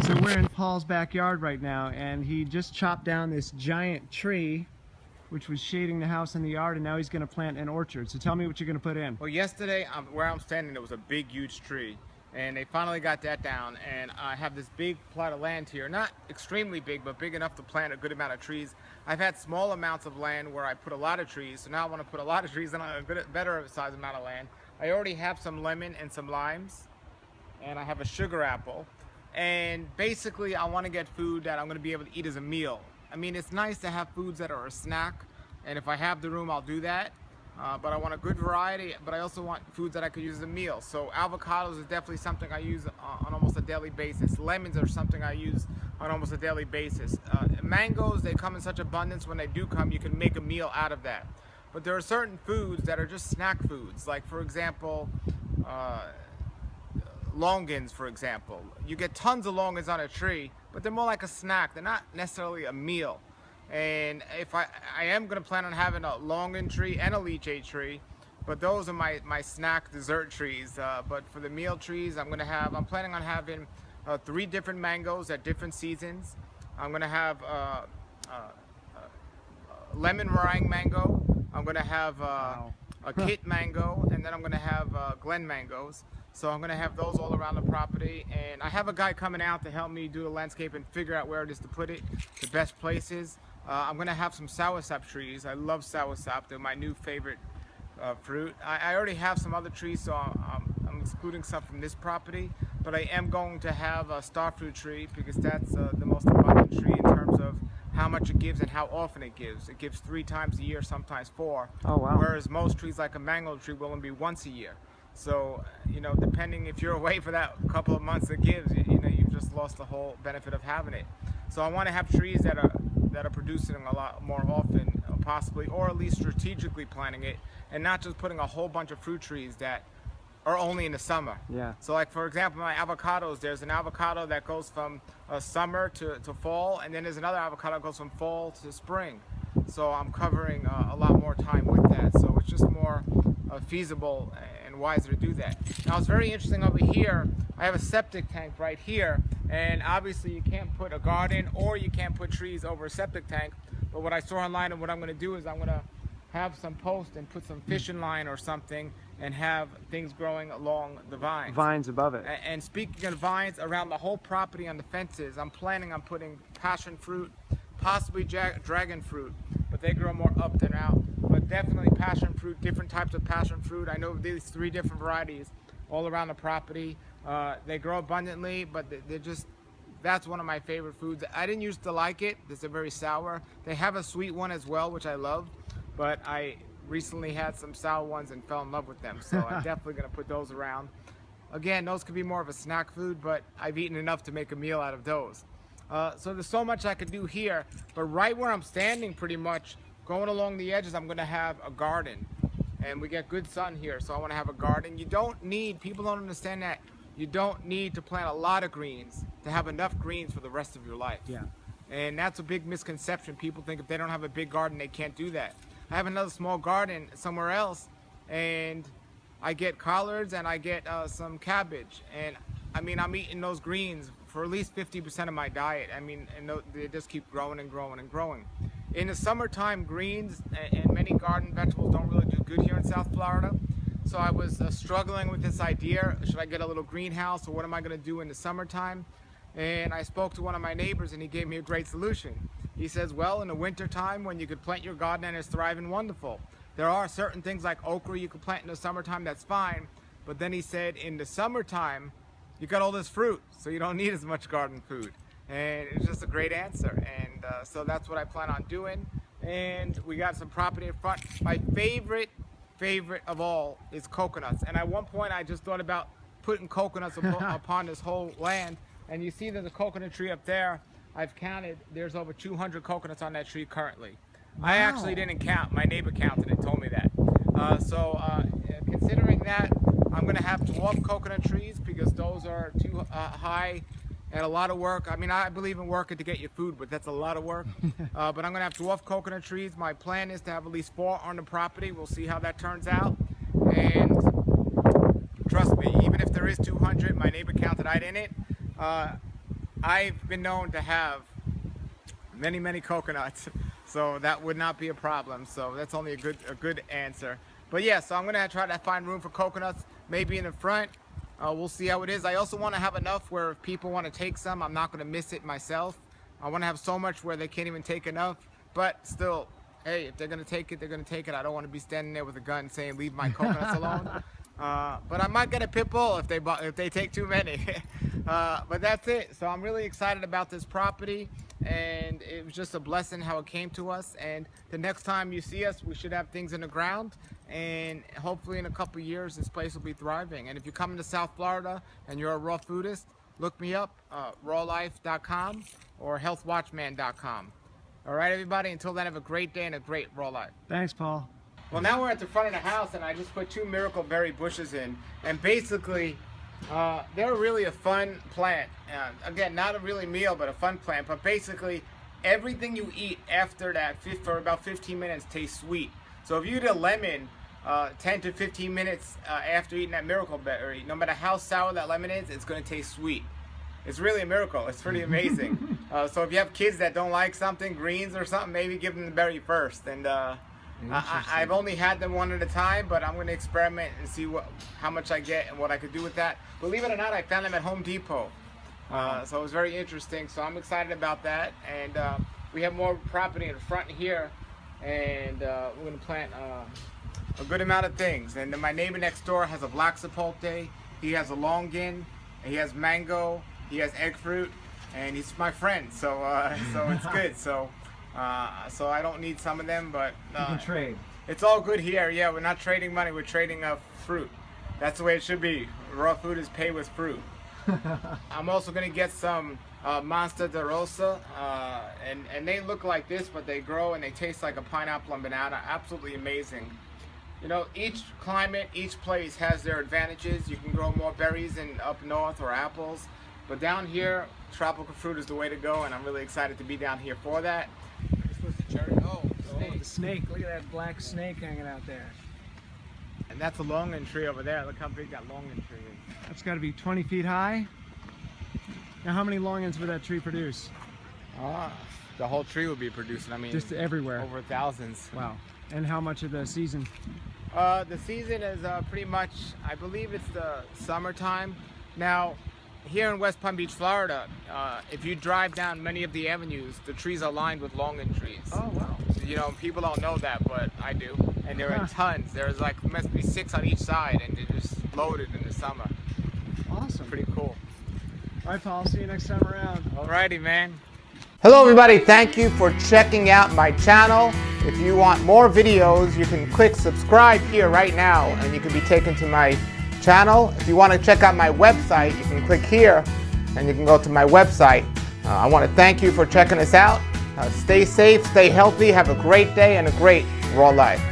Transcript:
So we're in Paul's backyard right now, and he just chopped down this giant tree which was shading the house and the yard, and now he's going to plant an orchard. So tell me what you're going to put in. Well, yesterday where I'm standing, there was a big, huge tree, and they finally got that down, and I have this big plot of land here, not extremely big, but big enough to plant a good amount of trees. I've had small amounts of land where I put a lot of trees, so now I want to put a lot of trees on a better size amount of land. I already have some lemon and some limes, and I have a sugar apple, and basically I want to get food that I'm going to be able to eat as a meal. I mean, it's nice to have foods that are a snack, and if I have the room, I'll do that. But I want a good variety, but I also want foods that I could use as a meal. So avocados is definitely something I use on almost a daily basis. Lemons are something I use on almost a daily basis. Mangoes, they come in such abundance. When they do come, you can make a meal out of that. But there are certain foods that are just snack foods. Like, for example, longans, for example. You get tons of longans on a tree, but they're more like a snack. They're not necessarily a meal. And if I am going to plan on having a longan tree and a lychee tree, but those are my snack dessert trees. But for the meal trees, I'm planning on having 3 different mangoes at different seasons. I'm going to have lemon meringue mango. I'm going to have a kit mango, and then I'm going to have Glen mangoes. So I'm going to have those all around the property, and I have a guy coming out to help me do the landscape and figure out where it is to put it, the best places. I'm going to have some soursop trees. I love soursop. They're my new favorite fruit. I already have some other trees, so I'm excluding some from this property, but I am going to have a starfruit tree because that's the most abundant tree in terms of how much it gives and how often it gives. It gives 3 times a year, sometimes 4. Oh, wow. Whereas most trees like a mango tree will only be once a year. So, you know, depending if you're away for that couple of months it gives, you know, you've just lost the whole benefit of having it. So I want to have trees that are producing a lot more often, possibly, or at least strategically planting it, and not just putting a whole bunch of fruit trees that are only in the summer. Yeah. So, like, for example, my avocados, there's an avocado that goes from summer to fall, and then there's another avocado that goes from fall to spring. So I'm covering a lot more time with that. So it's just more feasible and wiser to do that. Now, it's very interesting over here. I have a septic tank right here, and obviously you can't put a garden or you can't put trees over a septic tank. But what I saw online and what I'm going to do is I'm going to have some posts and put some fishing line or something and have things growing along the vines. Vines above it. And speaking of vines, around the whole property on the fences, I'm planning on putting passion fruit, possibly dragon fruit, but they grow more up than out. But definitely passion fruit, different types of passion fruit. I know these 3 different varieties all around the property. They grow abundantly, but they're just, that's one of my favorite foods. I didn't used to like it. They're very sour. They have a sweet one as well, which I love, but I recently had some sour ones and fell in love with them. So I'm definitely going to put those around. Again, those could be more of a snack food, but I've eaten enough to make a meal out of those. So there's so much I could do here, but right where I'm standing pretty much, going along the edges, I'm going to have a garden. And we get good sun here, so I want to have a garden. You don't need, people don't understand that, you don't need to plant a lot of greens to have enough greens for the rest of your life. Yeah. And that's a big misconception. People think if they don't have a big garden, they can't do that. I have another small garden somewhere else, and I get collards and I get some cabbage. And I mean, I'm eating those greens for at least 50% of my diet. I mean, and they just keep growing and growing and growing. In the summertime, greens and many garden vegetables don't really do good here in South Florida. So I was struggling with this idea. Should I get a little greenhouse, or what am I going to do in the summertime? And I spoke to one of my neighbors, and he gave me a great solution. He says, well, in the wintertime, when you could plant your garden and it's thriving wonderful, there are certain things like okra you could plant in the summertime, that's fine. But then he said, in the summertime, you got all this fruit, so you don't need as much garden food. And it's just a great answer. And so that's what I plan on doing. And we got some property in front. My favorite of all is coconuts. And at one point, I just thought about putting coconuts upon this whole land. And you see there's a coconut tree up there. I've counted, there's over 200 coconuts on that tree currently. Wow. I actually didn't count. My neighbor counted it, told me that. Considering that, I'm going to have dwarf coconut trees because those are too high and a lot of work. I mean, I believe in working to get your food, but that's a lot of work. But I'm going to have dwarf coconut trees. My plan is to have at least 4 on the property. We'll see how that turns out. And trust me, even if there is 200, my neighbor counted, I didn't. I've been known to have many coconuts, so that would not be a problem. So that's only a good answer. But yeah, so I'm gonna try to find room for coconuts, maybe in the front. We'll see how it is. I also want to have enough where if people want to take some, I'm not going to miss it myself. I want to have so much where they can't even take enough. But still, hey, if they're going to take it, they're going to take it. I don't want to be standing there with a gun saying, leave my coconuts alone. But I might get a pit bull if they take too many. But that's it. So I'm really excited about this property. And it was just a blessing how it came to us. And the next time you see us, we should have things in the ground. And hopefully in a couple years, this place will be thriving. And if you're coming to South Florida and you're a raw foodist, look me up, rawlife.com or healthwatchman.com. All right, everybody. Until then, have a great day and a great raw life. Thanks, Paul. Well, now we're at the front of the house, and I just put 2 miracle berry bushes in. And basically, they're really a fun plant. Again, not a really meal, but a fun plant. But basically, everything you eat after that for about 15 minutes tastes sweet. So if you eat a lemon 10 to 15 minutes after eating that miracle berry, no matter how sour that lemon is, it's going to taste sweet. It's really a miracle. It's pretty amazing. So if you have kids that don't like something, greens or something, maybe give them the berry first. And I've only had them one at a time, but I'm going to experiment and see how much I get and what I could do with that. Believe it or not, I found them at Home Depot. So it was very interesting. So I'm excited about that. And we have more property in the front here. And we're going to plant a good amount of things. And then my neighbor next door has a black sapote. He has a longan. He has mango. He has egg fruit. And he's my friend. So so it's good. So I don't need some of them, but you can trade. It's all good here. Yeah, we're not trading money. We're trading fruit. That's the way it should be. Raw food is paid with fruit. I'm also going to get some Monster de Rosa, and they look like this, but they grow and they taste like a pineapple and banana. Absolutely amazing. You know, each climate, each place has their advantages. You can grow more berries in up north or apples, but down here, tropical fruit is the way to go, and I'm really excited to be down here for that. This was the cherry. Oh, the snake. Look at that black snake hanging out there. And that's a longan tree over there. Look how big that longan tree is. That's got to be 20 feet high. Now, how many longans would that tree produce? The whole tree would be producing. I mean, just everywhere. Over thousands. Wow. And how much of the season? The season is pretty much, I believe it's the summertime. Now, here in West Palm Beach, Florida, if you drive down many of the avenues, the trees are lined with longan trees. Oh, wow. You know, people don't know that, but I do. And there are tons. There's like, must be 6 on each side, and they're just loaded in the summer. Awesome. Pretty cool. All right, Paul. See you next time around. Alrighty, man. Hello, everybody. Thank you for checking out my channel. If you want more videos, you can click subscribe here right now, and you can be taken to my channel. If you want to check out my website, you can click here, and you can go to my website. I want to thank you for checking us out. Stay safe, stay healthy, have a great day, and a great raw life.